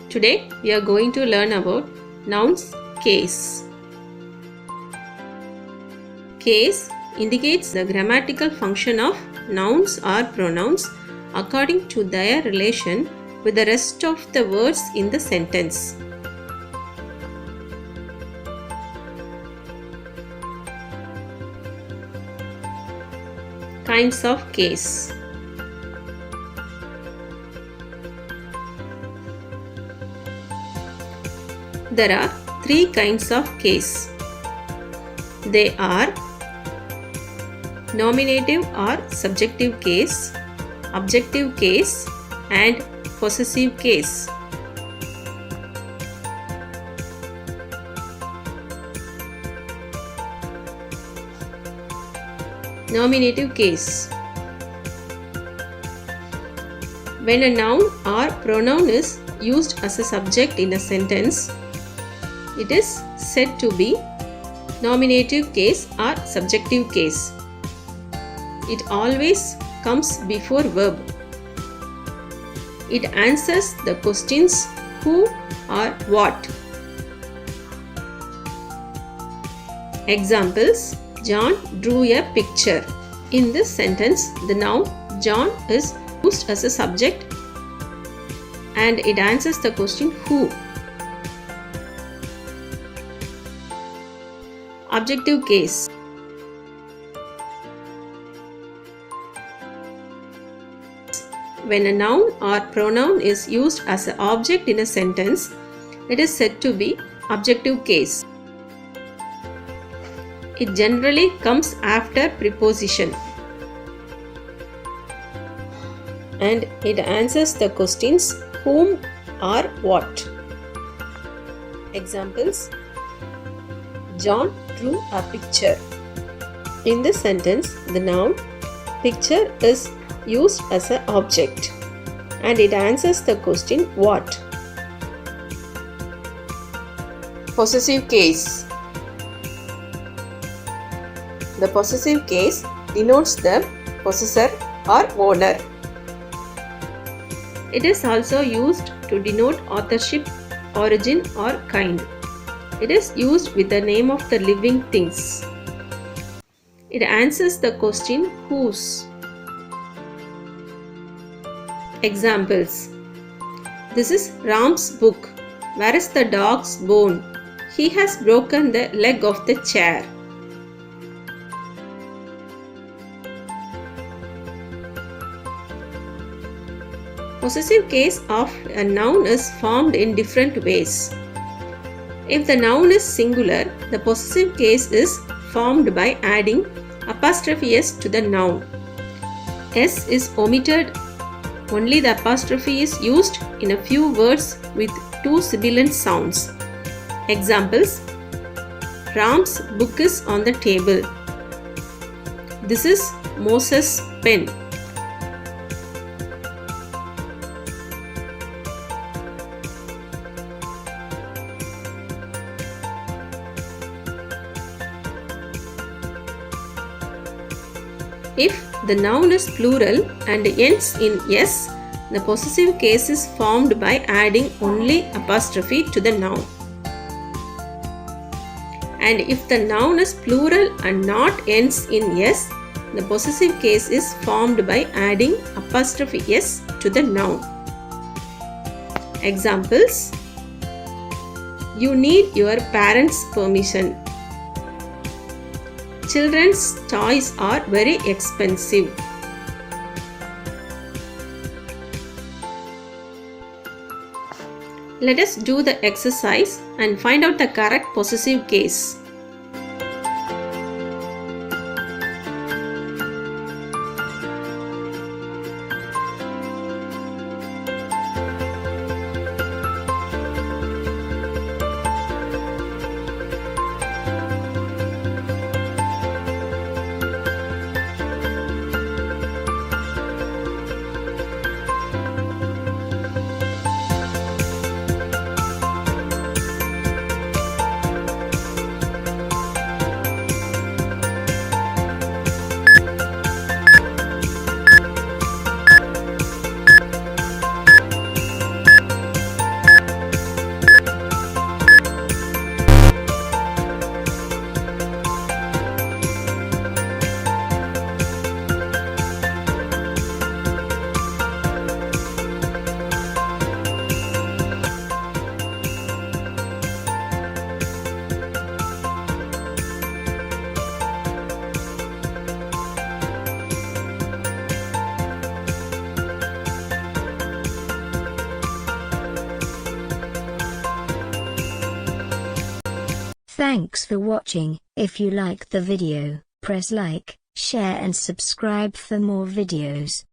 Today we are going to learn about nouns case. Case indicates the grammatical function of nouns or pronouns according to their relation with the rest of the words in the sentence. Kinds of case. There are three kinds of case. They are nominative or subjective case, objective case, and possessive case. Nominative case. When a noun or pronoun is used as a subject in a sentence, it is said to be nominative case or subjective case. It always comes before verb. It answers the questions who or what. Examples: John drew a picture. In this sentence, the noun John is used as a subject and it answers the question who. Objective case. When a noun or pronoun is used as an object in a sentence, it is said to be objective case. It generally comes after preposition and it answers the questions whom or what. Examples: John drew a picture. In this sentence, the noun picture is used as an object and it answers the question what. Possessive case. The possessive case denotes the possessor or owner. It is also used to denote authorship, origin, or kind. It is used with the name of the living things. It answers the question whose. Examples: This is Ram's book. Where is the dog's bone? He has broken the leg of the chair. Possessive case of a noun is formed in different ways. If the noun is singular, the possessive case is formed by adding apostrophe s to the noun. S is omitted. Only the apostrophe is used in a few words with two sibilant sounds. Examples: Ram's book is on the table. This is Moses' pen. If the noun is plural and ends in s, the possessive case is formed by adding only apostrophe to the noun. And if the noun is plural and not ends in s, the possessive case is formed by adding apostrophe s to the noun. Examples: You need your parents' permission. Children's toys are very expensive. Let us do the exercise and find out the correct possessive case. Thanks for watching. If you like the video, press like, share and subscribe for more videos.